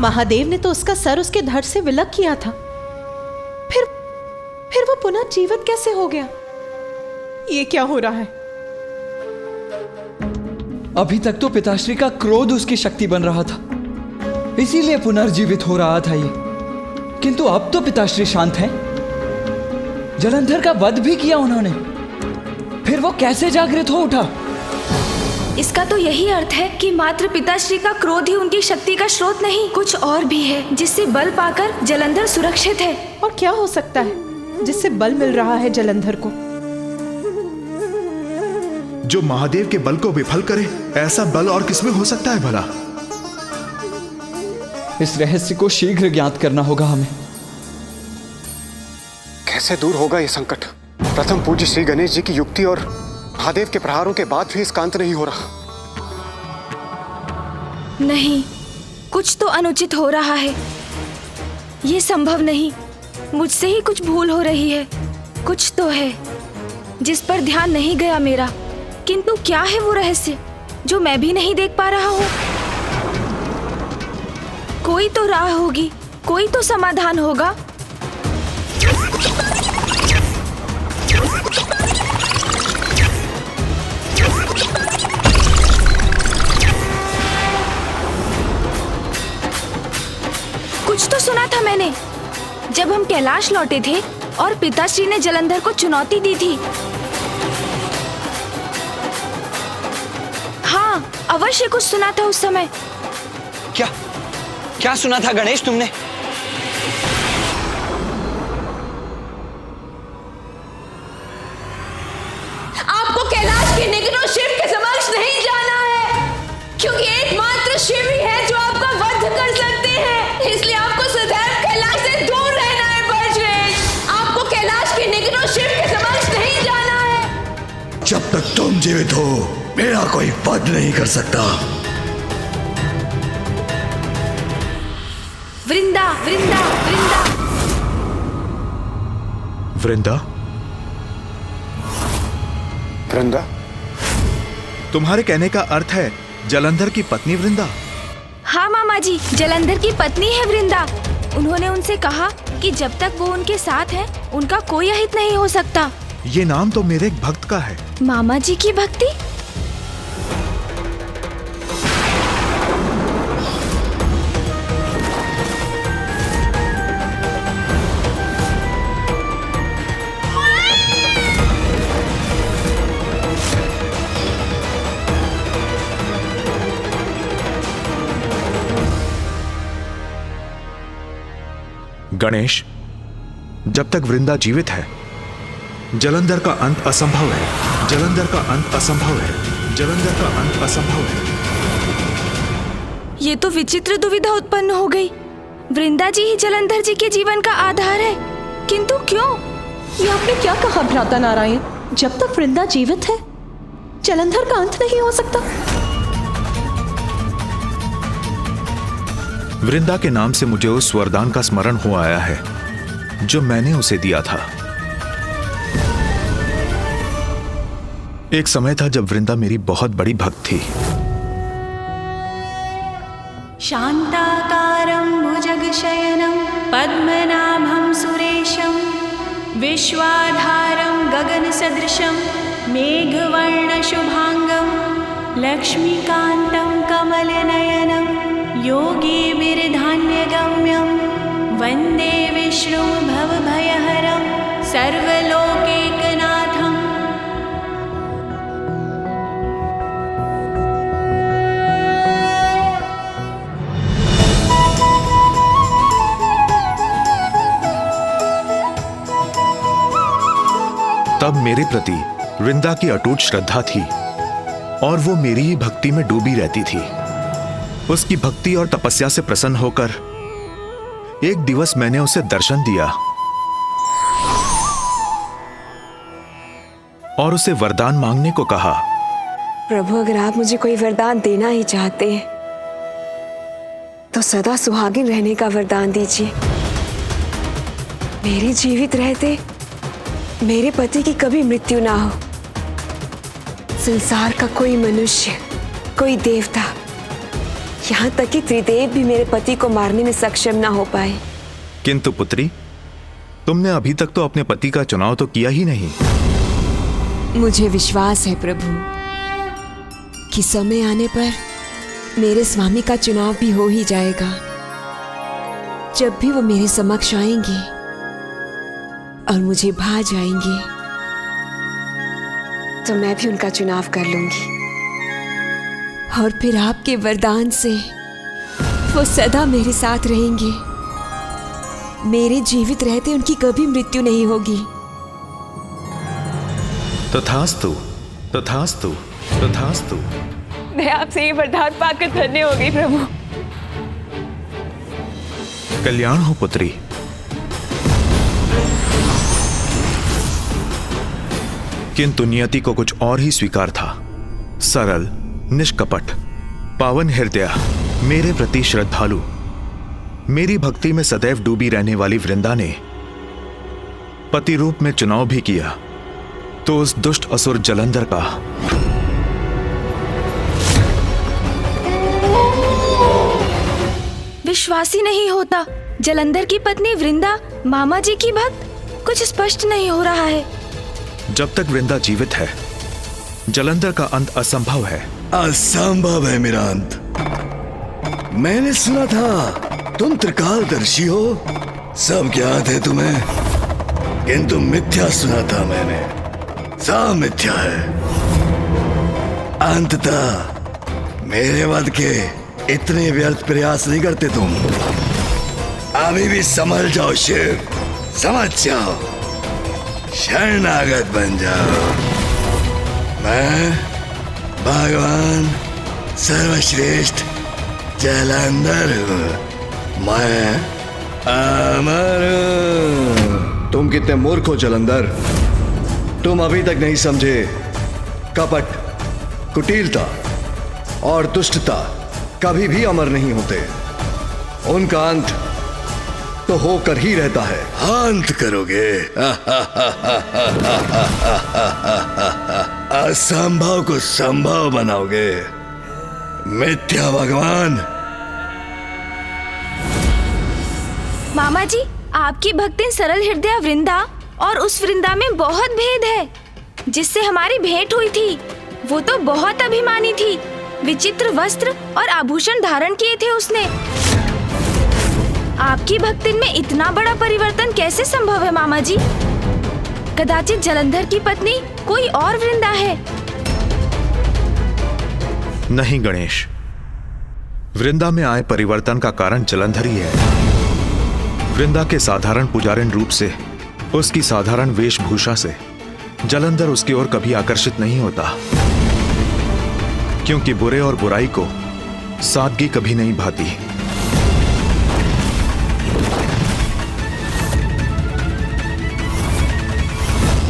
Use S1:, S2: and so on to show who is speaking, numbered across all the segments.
S1: महादेव ने तो उसका सर उसके धड़ से विलग किया था, फिर वो पुनः जीवित कैसे हो गया? ये क्या हो रहा है?
S2: अभी तक तो पिताश्री का क्रोध उसकी शक्ति बन रहा था, इसीलिए पुनर्जीवित हो रहा था ये। किंतु अब तो पिताश्री शांत हैं। जलंधर का वध भी किया उन्होंने, फिर वो कैसे जागृत हो उठा?
S3: इसका तो यही अर्थ है कि मात्र पिताश्री का क्रोध ही उनकी शक्ति का स्रोत नहीं, कुछ और भी है जिससे बल पाकर जलंधर सुरक्षित है।
S1: और क्या हो सकता है जिससे बल मिल रहा है जलंधर को?
S4: जो महादेव के बल को विफल करे, ऐसा बल और किसमें हो सकता है भला?
S2: इस रहस्य को शीघ्र ज्ञात करना होगा हमें।
S5: कैसे दूर होगा ये संकट? प्रथम पूज्य श्री गणेश जी की युक्ति और महादेव के प्रहारों के बाद भी इसका अंत नहीं हो रहा।
S3: नहीं, कुछ तो अनुचित हो रहा है। ये संभव नहीं, मुझसे ही कुछ भूल हो रही है। कुछ तो है जिस पर ध्यान नहीं गया मेरा, किंतु क्या है वो रहस्य जो मैं भी नहीं देख पा रहा हूँ? कोई तो राह होगी, कोई तो समाधान होगा। कुछ तो सुना था मैंने जब हम कैलाश लौटे थे और पिताश्री ने जलंधर को चुनौती दी थी। हाँ, अवश्य कुछ सुना था उस समय।
S2: क्या क्या सुना था गणेश तुमने?
S6: आपको कैलाश के निकटों शिव के समक्ष नहीं जाना है, क्योंकि एकमात्र शिव ही है जो आपका वध कर सकते हैं। इसलिए आपको सदैव कैलाश से दूर रहना है बजरंग। आपको कैलाश के निकटों शिव के समक्ष नहीं जाना है।
S7: जब तक तुम जीवित हो, मेरा कोई वध नहीं कर सकता।
S3: वृंदा वृंदा वृंदा
S4: वृंदा,
S5: वृंदा,
S4: तुम्हारे कहने का अर्थ है जलंधर की पत्नी वृंदा?
S3: हाँ मामा जी, जलंधर की पत्नी है वृंदा। उन्होंने उनसे कहा कि जब तक वो उनके साथ है, उनका कोई अहित नहीं हो सकता।
S4: ये नाम तो मेरे एक भक्त का है।
S3: मामा जी की भक्ति?
S4: गणेश, जब तक वृंदा जीवित है, जलंधर का अंत असंभव है। जलंधर का अंत असंभव है। जलंधर का अंत असंभव है।
S3: ये तो विचित्र दुविधा उत्पन्न हो गई। वृंदा जी ही जलंधर जी के जीवन का आधार है, किंतु क्यों?
S1: ये आपने क्या कहा भ्राता नारायण? जब तक वृंदा जीवित है, जलंधर का अंत नहीं हो सकता।
S4: वृंदा के नाम से मुझे उस वरदान का स्मरण हो आया है जो मैंने उसे दिया था। एक समय था जब वृंदा मेरी बहुत बड़ी भक्त थी।
S8: शांताकारं भुजगशयनं पद्मनाभं सुरेशं विश्वाधारं गगनसदृशं मेघवर्णशुभांगं लक्ष्मीकान्तं कमलनयनं योगिभिर्धान्यगम्यं वन्दे विष्णु भवभयहरं सर्वलोकैकनाथम्।
S4: तब मेरे प्रति वृंदा की अटूट श्रद्धा थी और वो मेरी ही भक्ति में डूबी रहती थी। उसकी भक्ति और तपस्या से प्रसन्न होकर एक दिवस मैंने उसे दर्शन दिया और उसे वरदान मांगने को कहा।
S9: प्रभु, अगर आप मुझे कोई वरदान देना ही चाहते हैं तो सदा सुहागिन रहने का वरदान दीजिए। मेरे जीवित रहते मेरे पति की कभी मृत्यु ना हो। संसार का कोई मनुष्य, कोई देवता यहाँ तक कि त्रिदेव भी मेरे पति को मारने में सक्षम ना हो पाए।
S4: किंतु पुत्री, तुमने अभी तक तो अपने पति का चुनाव तो किया ही नहीं।
S9: मुझे विश्वास है प्रभु कि समय आने पर मेरे स्वामी का चुनाव भी हो ही जाएगा। जब भी वो मेरे समक्ष आएंगे और मुझे भा जाएंगे तो मैं भी उनका चुनाव कर लूंगी, और फिर आपके वरदान से वो सदा मेरे साथ रहेंगे। मेरे जीवित रहते उनकी कभी मृत्यु नहीं होगी।
S4: तथास्तु, तथास्तु, तथास्तु।
S9: मैं आपसे ये वरदान पाकर धन्य हो गई प्रभु।
S4: कल्याण हो पुत्री। किंतु नियति को कुछ और ही स्वीकार था। सरल, निष्कपट, पावन हृदय, मेरे प्रति श्रद्धालु, मेरी भक्ति में सदैव डूबी रहने वाली वृंदा ने पति रूप में चुनाव भी किया तो उस दुष्ट असुर जलंधर का
S3: विश्वास ही नहीं होता। जलंधर की पत्नी वृंदा मामा जी की भक्त। कुछ स्पष्ट नहीं हो रहा है।
S4: जब तक वृंदा जीवित है जलंधर का अंत असंभव है।
S7: असंभव है मेरा अंत। मैंने सुना था तुम त्रिकालदर्शी हो, सब ज्ञात है तुम्हें, किंतु मिथ्या सुना था मैंने, सब मिथ्या है। अंततः मेरे वध के इतने व्यर्थ प्रयास नहीं करते तुम। अभी भी समझ जाओ शिव, समझ जाओ, शरणागत बन जाओ। मैं भगवान सर्वश्रेष्ठ जलंधर हूँ, मैं अमर हूँ। तुम कितने मूर्ख हो जलंधर, तुम अभी तक नहीं समझे कपट, कुटिलता और दुष्टता कभी भी अमर नहीं होते। उनका अंत तो होकर ही रहता है। अंत करोगे असंभव को संभव बनाओगे, मिथ्या भगवान।
S3: मामा जी, आपकी भक्तिन सरल हृदय वृंदा और उस वृंदा में बहुत भेद है। जिससे हमारी भेंट हुई थी वो तो बहुत अभिमानी थी, विचित्र वस्त्र और आभूषण धारण किए थे उसने। आपकी भक्तिन में इतना बड़ा परिवर्तन कैसे संभव है मामा जी? कदाचित जलंधर की पत्नी कोई और वृंदा है।
S4: नहीं गणेश, वृंदा में आए परिवर्तन का कारण जलंधर ही है। वृंदा के साधारण पुजारिन रूप से, उसकी साधारण वेशभूषा से जलंधर उसकी ओर कभी आकर्षित नहीं होता, क्योंकि बुरे और बुराई को सादगी कभी नहीं भाती।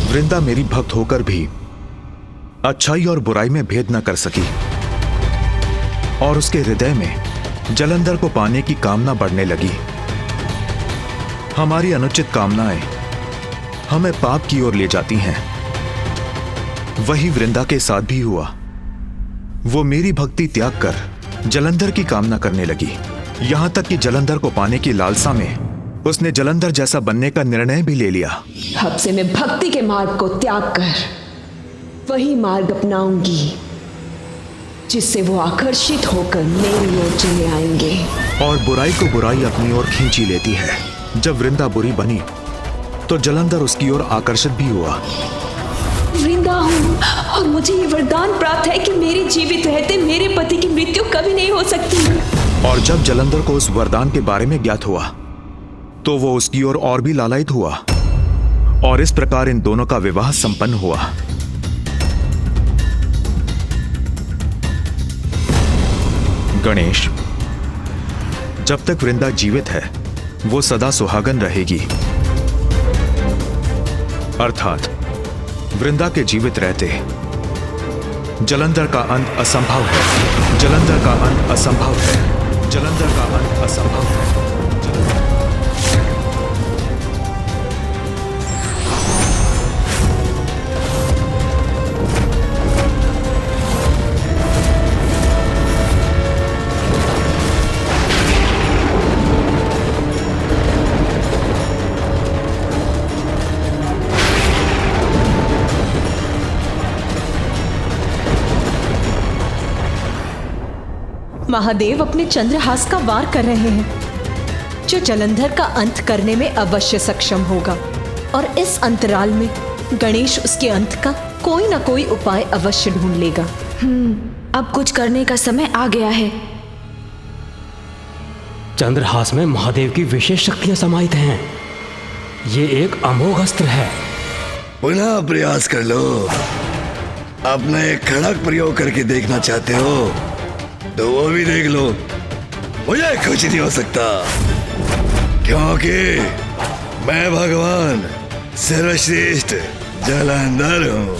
S4: वृंदा मेरी भक्त होकर भी अच्छाई और बुराई में भेद न कर सकी, और उसके हृदय में जलंधर को पाने की कामना बढ़ने लगी। हमारी अनुचित कामनाएं हमें पाप की ओर ले जाती हैं। वही वृंदा के साथ भी हुआ। वो मेरी भक्ति त्याग कर जलंधर की कामना करने लगी। यहां तक कि जलंधर को पाने की लालसा में उसने जलंधर जैसा बनने का निर्णय भी ले लिया।
S9: अब से मैं भक्ति के मार्ग को त्याग कर वही मार्ग अपनाऊंगी जिससे वो आकर्षित होकर मेरी ओर चले आएंगे।
S4: और बुराई को बुराई अपनी ओर खींची लेती है। जब वृंदा बुरी बनी तो जलंधर उसकी ओर आकर्षित भी हुआ।
S1: वृंदा हूँ और मुझे ये वरदान प्राप्त है कि मेरे जीवित रहते मेरे पति की मृत्यु कभी नहीं हो सकती।
S4: और जब जलंधर को उस वरदान के बारे में ज्ञात हुआ तो वो उसकी ओर और भी लालायित हुआ, और इस प्रकार इन दोनों का विवाह संपन्न हुआ। गणेश, जब तक वृंदा जीवित है वो सदा सुहागन रहेगी। अर्थात वृंदा के जीवित रहते जलंधर का अंत असंभव है। जलंधर का अंत असंभव है। जलंधर का अंत असंभव है।
S6: महादेव अपने चंद्रहास का वार कर रहे हैं, जो जलंधर का अंत करने में अवश्य सक्षम होगा। और इस अंतराल में गणेश उसके अंत का कोई ना कोई उपाय अवश्य ढूंढ लेगा।
S3: अब कुछ करने का समय आ गया है।
S10: चंद्रहास में महादेव की विशेष शक्तियां समाहित हैं। ये एक अमोघ अस्त्र है।
S7: पुनः प्रयास कर लो। अपना एक खड़क प्रयोग करके देखना चाहते हो तो वो भी देख लो। मुझे कुछ नहीं हो सकता, क्योंकि मैं भगवान सर्वश्रेष्ठ जलंधर हूँ।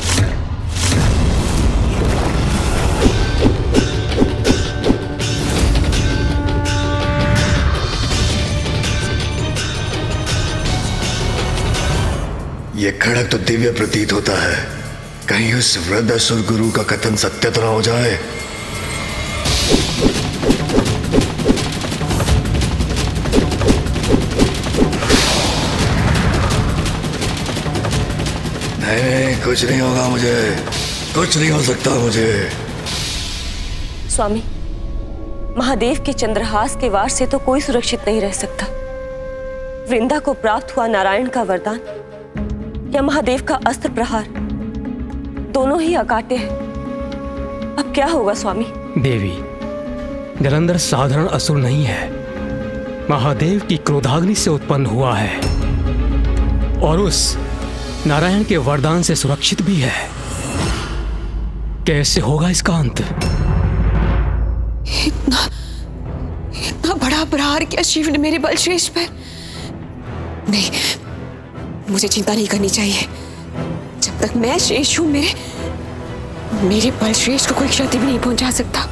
S7: ये खड़क तो दिव्य प्रतीत होता है। कहीं उस वृद्ध असुर गुरु का कथन सत्य तो ना हो जाए। नहीं, कुछ नहीं होगा मुझे, कुछ नहीं हो सकता मुझे।
S11: स्वामी, महादेव के चंद्रहास के वार से तो कोई सुरक्षित नहीं रह सकता। वृंदा को प्राप्त हुआ नारायण का वरदान या महादेव का अस्त्र प्रहार, दोनों ही अकाट्य हैं। अब क्या होगा स्वामी?
S10: देवी, जलंधर साधारण असुर नहीं है, महादेव की क्रोधाग्नि से उत्पन्न हुआ है और उस नारायण के वरदान से सुरक्षित भी है। कैसे होगा इसका अंत?
S9: इतना बड़ा प्रहार किया शिव ने मेरे बलश्रेष्ठ पर। नहीं, मुझे चिंता नहीं करनी चाहिए। जब तक मैं शेष हूं, मेरे बलश्रेष्ठ को कोई क्षति भी नहीं पहुंचा सकता।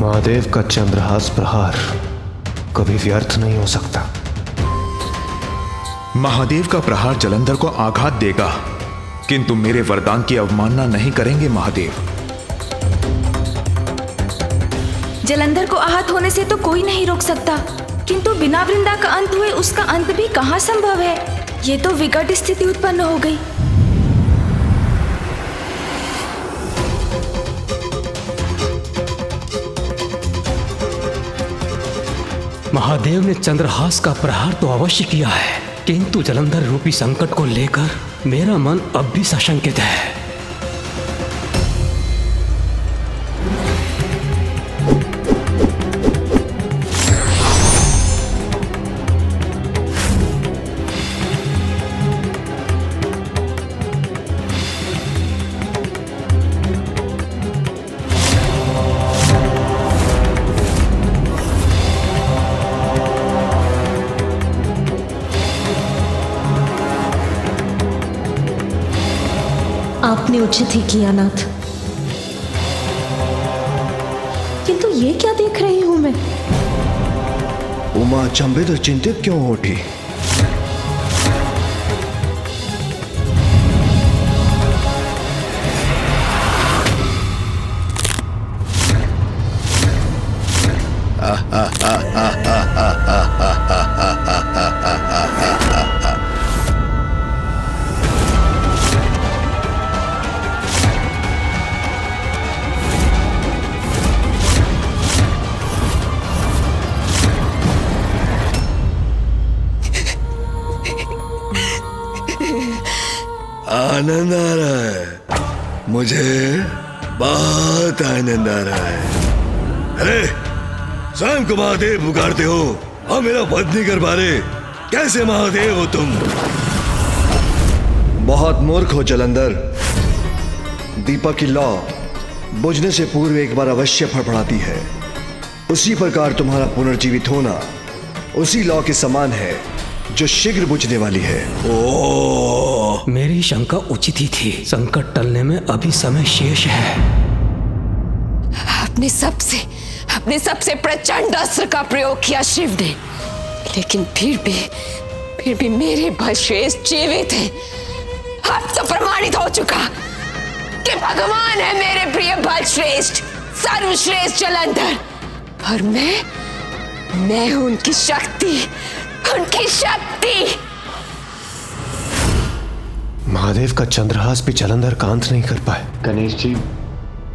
S4: महादेव का चंद्रहास प्रहार कभी व्यर्थ नहीं हो सकता। महादेव का प्रहार जलंधर को आघात देगा, किंतु मेरे वरदान की अवमानना नहीं करेंगे महादेव।
S3: जलंधर को आहत होने से तो कोई नहीं रोक सकता, किंतु बिना वृंदा का अंत हुए उसका अंत भी कहाँ संभव है। ये तो विकट स्थिति उत्पन्न हो गई।
S10: महादेव ने चंद्रहास का प्रहार तो अवश्य किया है, किंतु जलंधर रूपी संकट को लेकर मेरा मन अब भी सशंकित है।
S6: आपने उचित ही किया नाथ, किंतु ये क्या देख रही हूं मैं?
S7: उमा अचंभित और चिंतित क्यों हो उठी? आनंद आ रहा है, मुझे बहुत आनंद आ रहा है। अरे स्वयं को महादेव पुकारते हो और मेरा वध नहीं कर पा रहे, कैसे महादेव हो तुम? बहुत मूर्ख हो जलंधर। दीपक की लौ बुझने से पूर्व एक बार अवश्य फड़फड़ाती है। उसी प्रकार तुम्हारा पुनर्जीवित होना उसी लौ के समान है जो शीघ्र बुझने वाली है। ओ
S10: मेरी शंका उचित ही थी। संकट टलने में अभी समय शेष है।
S6: अपने सबसे प्रचंड अस्त्र का प्रयोग किया शिव ने, लेकिन फिर भी मेरे बलश्रेष्ठ जीवित हैं। अब तो प्रमाणित हो चुका कि भगवान है मेरे प्रिय बलश्रेष्ठ, सर्वश्रेष्ठ जलंधर, और मैं हूं उनकी शक्ति।
S5: महादेव का चंद्रहास भी जलंधर का अंत नहीं कर पाए। गणेश जी,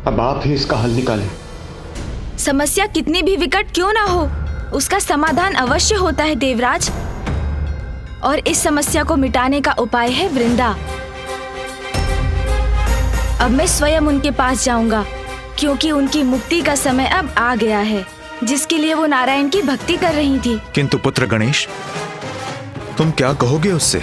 S5: अब आप ही इसका हल निकालें।
S3: समस्या कितनी भी विकट क्यों ना हो, उसका समाधान अवश्य होता है देवराज। और इस समस्या को मिटाने का उपाय है वृंदा। अब मैं स्वयं उनके पास जाऊंगा, क्योंकि उनकी मुक्ति का समय अब आ गया है, जिसके लिए वो नारायण की भक्ति कर रही थी।
S4: किंतु पुत्र गणेश, तुम क्या कहोगे उससे?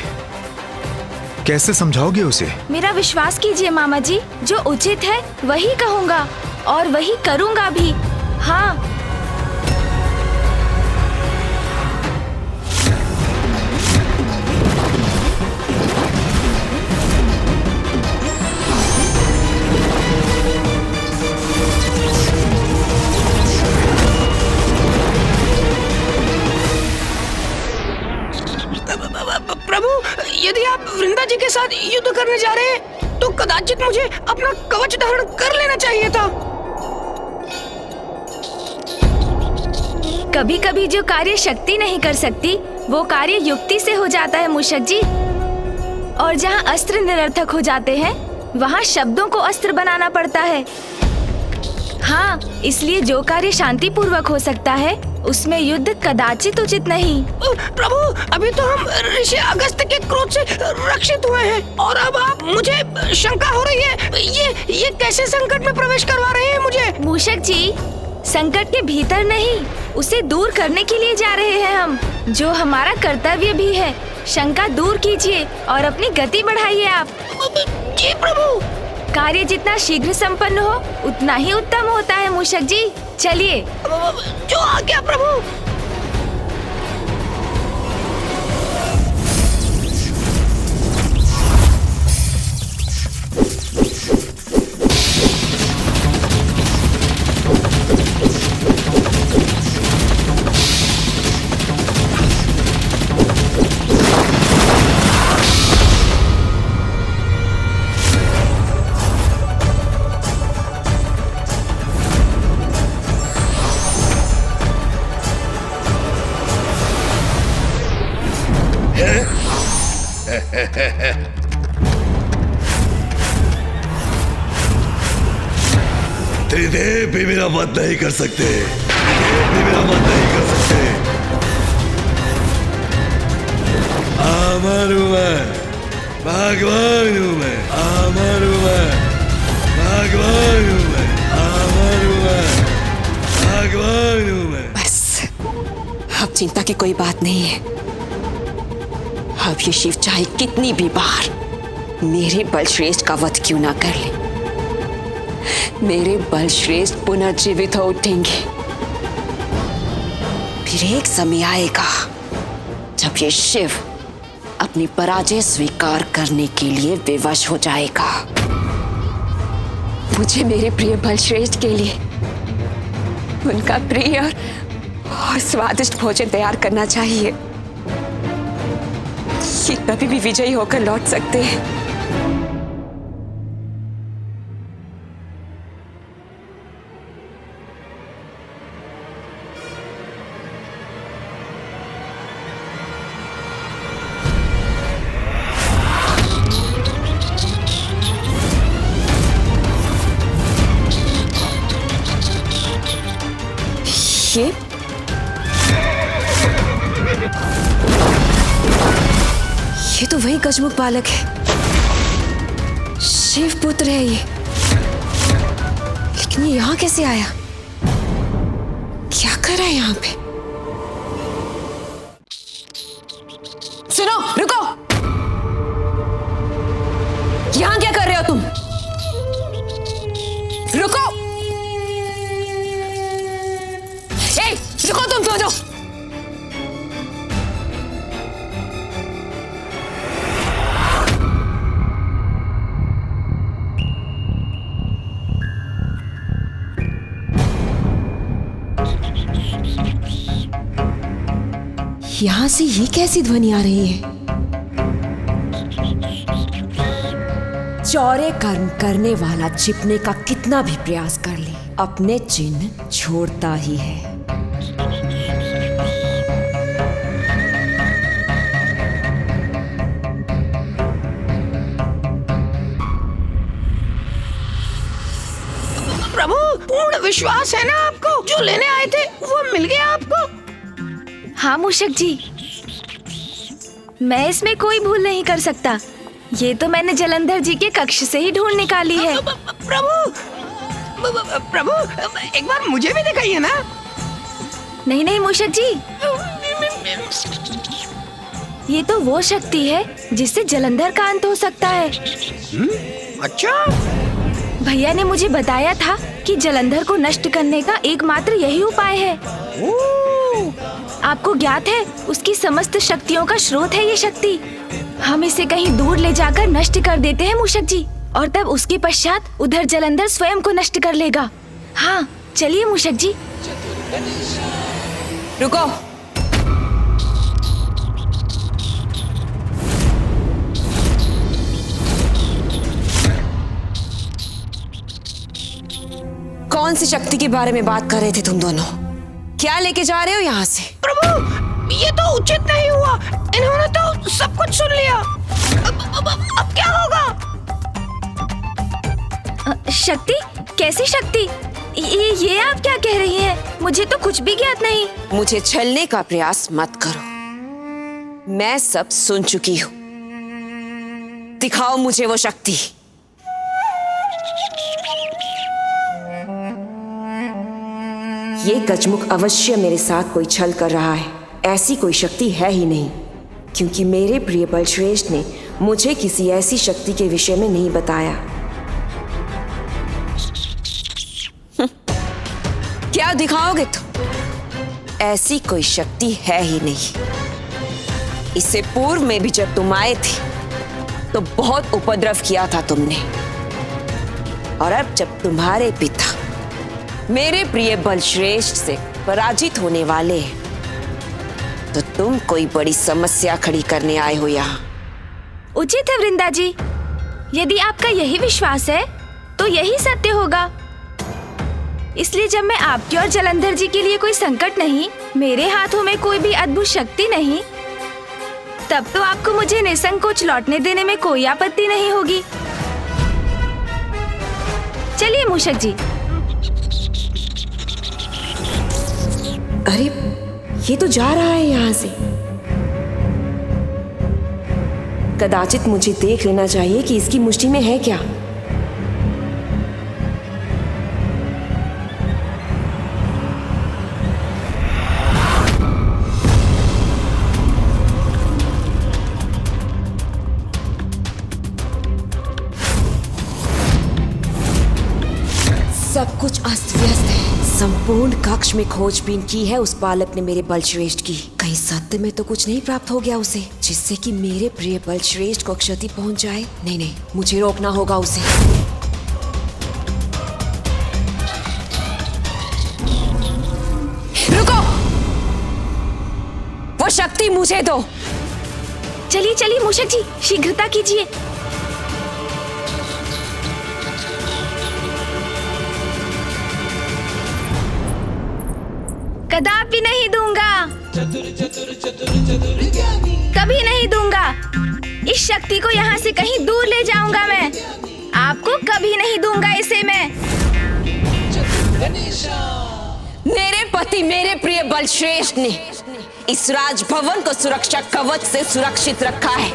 S4: कैसे समझाओगे उसे?
S3: मेरा विश्वास कीजिए मामा जी, जो उचित है वही कहूँगा और वही करूँगा भी। हाँ,
S6: प्रभु, यदि आप वृंदा जी के साथ युद्ध करने जा रहे हैं तो कदाचित मुझे अपना कवच धारण कर लेना चाहिए था।
S3: कभी कभी जो कार्य शक्ति नहीं कर सकती, वो कार्य युक्ति से हो जाता है मूषक जी। और जहाँ अस्त्र निरर्थक हो जाते हैं, वहाँ शब्दों को अस्त्र बनाना पड़ता है। हाँ, इसलिए जो कार्य शांति पूर्वक हो सकता है, उसमें युद्ध कदाचित उचित नहीं।
S6: प्रभु, अभी तो हम ऋषि अगस्त्य के क्रोध से रक्षित हुए हैं, और अब आप मुझे शंका हो रही है। ये कैसे संकट में प्रवेश करवा रहे हैं मुझे?
S3: मूषक जी, संकट के भीतर नहीं, उसे दूर करने के लिए जा रहे हैं हम, जो हमारा कर्तव्य भी है। शंका दूर कीजिए और अपनी गति बढ़ाइए आप।
S6: जी प्रभु।
S3: कार्य जितना शीघ्र संपन्न हो, उतना ही उत्तम होता है मूषक जी। चलिए।
S6: जो आज्ञा प्रभु।
S7: त्रिदेव भी मेरा वध नहीं कर सकते, त्रिदेव भी मेरा वध नहीं कर सकते। अमर हूं मैं, भगवान हूं मैं, अमर हूं मैं, भगवान हूं मैं, अमर हूं मैं, भगवान हूं मैं।
S6: बस, अब चिंता की कोई बात नहीं है। अब ये शिव चाहे कितनी भी बार मेरे बलश्रेष्ठ का वध क्यों ना कर ले, मेरे बलश्रेष्ठ पुनर्जीवित हो उठेंगे। फिर एक समय आएगा जब ये शिव अपनी पराजय स्वीकार करने के लिए विवश हो जाएगा। मुझे मेरे प्रिय बलश्रेष्ठ के लिए उनका प्रिय और स्वादिष्ट भोजन तैयार करना चाहिए। ये कभी भी विजयी होकर लौट सकते हैं। ये तो वही गजमुख बालक है, शिव पुत्र है ये। लेकिन ये यहाँ कैसे आया? क्या कर रहा है यहाँ पे? सुनो, रुको। यहाँ क्या कर रहे हो तुम? रुको। रुको तुम दोनों।
S9: यहाँ से ये कैसी ध्वनि आ रही है? चौरे कर्म करने वाला छिपने का कितना भी प्रयास कर ले, अपने चिन्ह छोड़ता ही है।
S6: प्रभु, पूर्ण विश्वास है ना आपको? जो लेने आए थे वो मिल गया आपको?
S3: हाँ मूषक जी, मैं इसमें कोई भूल नहीं कर सकता। ये तो मैंने जलंधर जी के कक्ष से ही ढूंढ निकाली है।
S6: प्रभु, एक बार मुझे भी दिखाइए ना।
S3: नहीं नहीं मूषक जी, ये तो वो शक्ति है जिससे जलंधर का अंत हो सकता है।
S6: अच्छा,
S3: भैया ने मुझे बताया था कि जलंधर को नष्ट करने का एकमात्र यही उपाय है। आपको ज्ञात है, उसकी समस्त शक्तियों का स्रोत है ये शक्ति। हम इसे कहीं दूर ले जाकर नष्ट कर देते हैं मूषक जी, और तब उसके पश्चात उधर जलंधर स्वयं को नष्ट कर लेगा। हाँ चलिए मूषक जी।
S9: रुको, कौन सी शक्ति के बारे में बात कर रहे थे तुम दोनों? क्या लेके जा रहे हो यहाँ से?
S6: प्रभु, ये तो उचित नहीं हुआ। इन्होंने तो सब कुछ सुन लिया। अब क्या होगा?
S3: शक्ति? कैसी शक्ति? ये आप क्या कह रही हैं? मुझे तो कुछ भी ज्ञात नहीं।
S9: मुझे छलने का प्रयास मत करो, मैं सब सुन चुकी हूँ। दिखाओ मुझे वो शक्ति। ये गजमुख अवश्य मेरे साथ कोई छल कर रहा है। ऐसी कोई शक्ति है ही नहीं, क्योंकि मेरे प्रिय बलश्रेष्ठ ने मुझे किसी ऐसी शक्ति के विषय में नहीं बताया। क्या दिखाओगे तुम? ऐसी कोई शक्ति है ही नहीं। इससे पूर्व में भी जब तुम आए थे तो बहुत उपद्रव किया था तुमने, और अब जब तुम्हारे पिता मेरे प्रिय बलश्रेष्ठ से पराजित होने वाले हैं, तो तुम कोई बड़ी समस्या खड़ी करने आए हो यहाँ।
S3: उचित है वृंदा जी, यदि आपका यही विश्वास है तो यही सत्य होगा। इसलिए जब मैं आपके और जलंधर जी के लिए कोई संकट नहीं, मेरे हाथों में कोई भी अद्भुत शक्ति नहीं, तब तो आपको मुझे निसंकोच लौटने देने में कोई आपत्ति नहीं होगी। चलिए मूषक जी।
S9: अरे ये तो जा रहा है यहाँ से। कदाचित मुझे देख लेना चाहिए कि इसकी मुट्ठी में है क्या। सब कुछ अस्त व्यस्त है। संपूर्ण कक्ष में खोजबीन की है उस बालक ने मेरे बलश्रेष्ठ की। कहीं सत्य में तो कुछ नहीं प्राप्त हो गया उसे, जिससे कि मेरे प्रिय बलश्रेष्ठ को क्षति पहुंच जाए। नहीं नहीं, मुझे रोकना होगा उसे। रुको, वो शक्ति मुझे दो।
S3: चलिए चलिए मूषक जी, शीघ्रता कीजिए। कदापि नहीं दूंगा, कभी नहीं दूंगा। इस शक्ति को यहाँ से कहीं दूर ले जाऊंगा मैं। आपको कभी नहीं दूंगा इसे मैं।
S9: मेरे पति मेरे प्रिय बलश्रेष्ठ ने इस राजभवन को सुरक्षा कवच से सुरक्षित रखा है,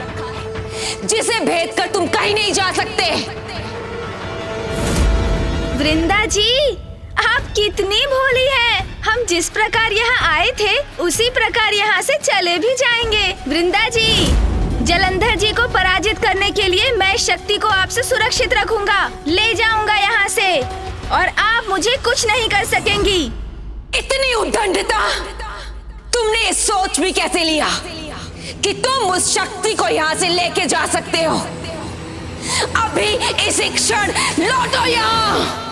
S9: जिसे भेद कर तुम कहीं नहीं जा सकते।
S3: वृंदा जी, आप कितनी भोली हैं। हम जिस प्रकार यहाँ आए थे उसी प्रकार यहाँ से चले भी जाएंगे। वृंदा जी, जलंधर जी को पराजित करने के लिए मैं शक्ति को आपसे सुरक्षित रखूंगा, ले जाऊंगा यहाँ से, और आप मुझे कुछ नहीं कर सकेंगी।
S9: इतनी उद्दंडता तुमने सोच भी कैसे लिया कि तुम उस शक्ति को यहाँ से लेके जा सकते हो? अभी इसी क्षण लौटो यहाँ।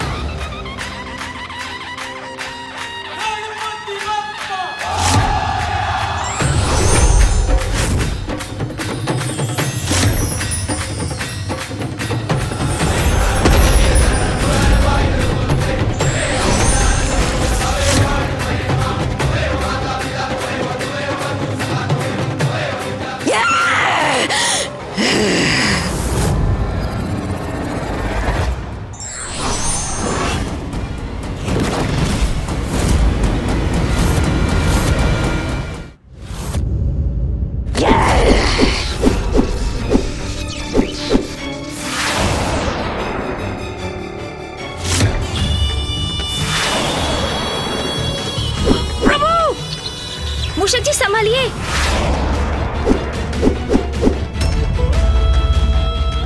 S3: मूषक जी संभालिए।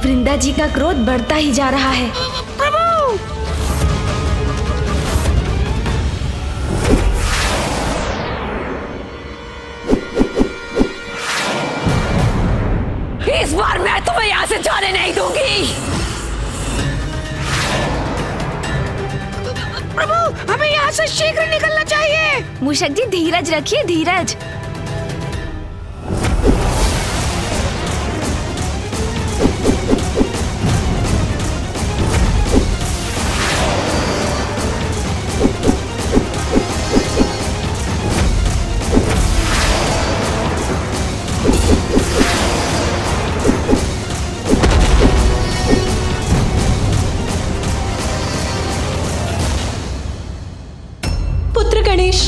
S3: वृंदा जी का क्रोध बढ़ता ही जा रहा है।
S6: इस बार मैं तुम्हें यहाँ से जाने नहीं दूंगी। प्रभु, हमें यहाँ से शीघ्र निकलना चाहिए।
S3: मूषक जी धीरज रखिए, धीरज।
S1: पुत्र गणेश,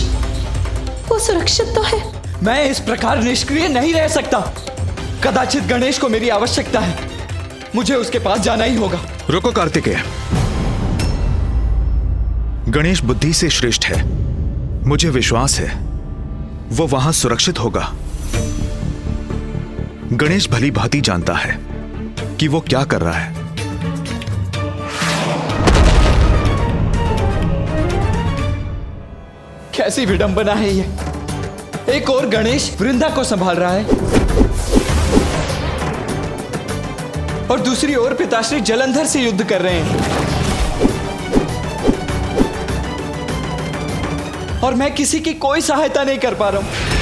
S1: वो सुरक्षित तो है?
S2: मैं इस प्रकार निष्क्रिय नहीं रह सकता। कदाचित गणेश को मेरी आवश्यकता है। मुझे उसके पास जाना ही होगा।
S4: रुको कार्तिकेय, गणेश बुद्धि से श्रेष्ठ है। मुझे विश्वास है वो वहां सुरक्षित होगा। गणेश भली भांति जानता है कि वो क्या कर रहा है।
S2: कैसी विडंबना है ये। एक और गणेश वृंदा को संभाल रहा है और दूसरी ओर पिताश्री जलंधर से युद्ध कर रहे हैं, और मैं किसी की कोई सहायता नहीं कर पा रहा हूं।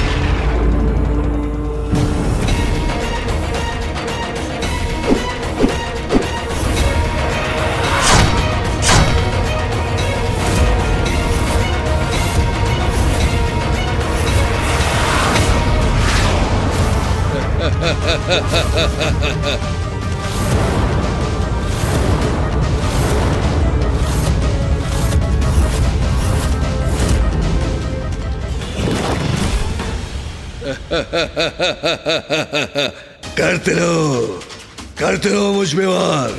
S7: करते रहो मुझ पे वार।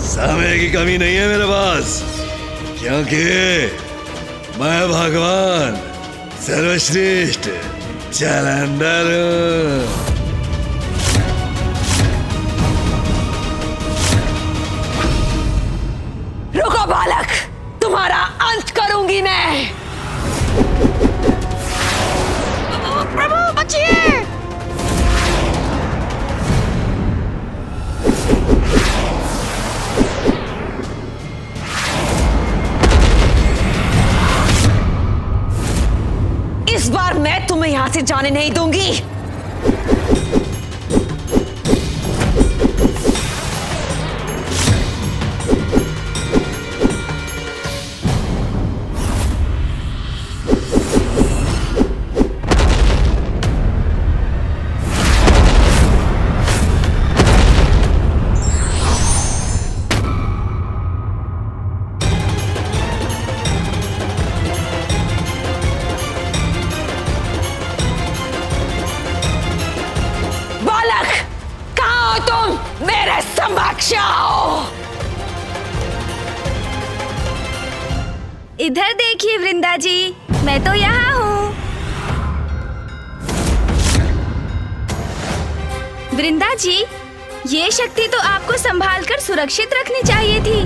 S7: समय की कमी नहीं है मेरे पास, क्योंकि मैं भगवान सर्वश्रेष्ठ जलंधर हूं।
S6: रुको बालक, तुम्हारा अंत करूंगी मैं। प्रभु बचिए। इस बार मैं तुम्हें यहां से जाने नहीं दूंगी।
S3: इधर देखिए वृंदा जी, मैं तो यहाँ हूँ। वृंदा जी, ये शक्ति तो आपको संभालकर सुरक्षित रखनी चाहिए थी।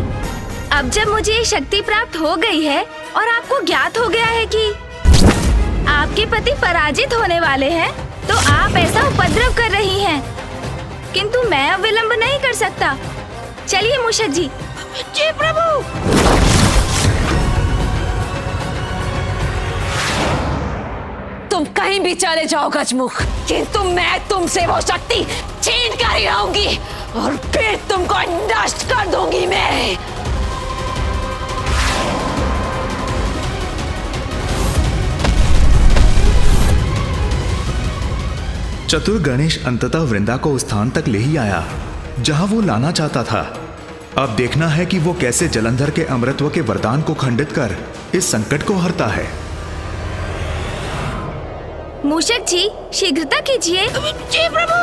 S3: अब जब मुझे ये शक्ति प्राप्त हो गई है और आपको ज्ञात हो गया है कि आपके पति पराजित होने वाले हैं, तो आप ऐसा उपद्रव कर रही हैं। किंतु मैं अब विलंब नहीं कर सकता। चलिए मूषक जी।
S6: जी प्रभु। तुम कहीं भी चले जाओ गजमुख, किंतु मैं तुमसे वो शक्ति छीन कर ही रहूंगी और फिर तुमको नष्ट कर दूंगी मैं।
S4: चतुर गणेश अंततः वृंदा को उस स्थान तक ले ही आया जहां वो लाना चाहता था। अब देखना है कि वो कैसे जलंधर के अमृतत्व के वरदान को खंडित कर इस संकट को हरता है।
S3: मूषक जी, शीघ्रता कीजिए।
S6: जी प्रभु।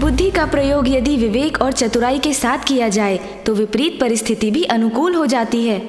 S3: बुद्धि का प्रयोग यदि विवेक और चतुराई के साथ किया जाए तो विपरीत परिस्थिति भी अनुकूल हो जाती है।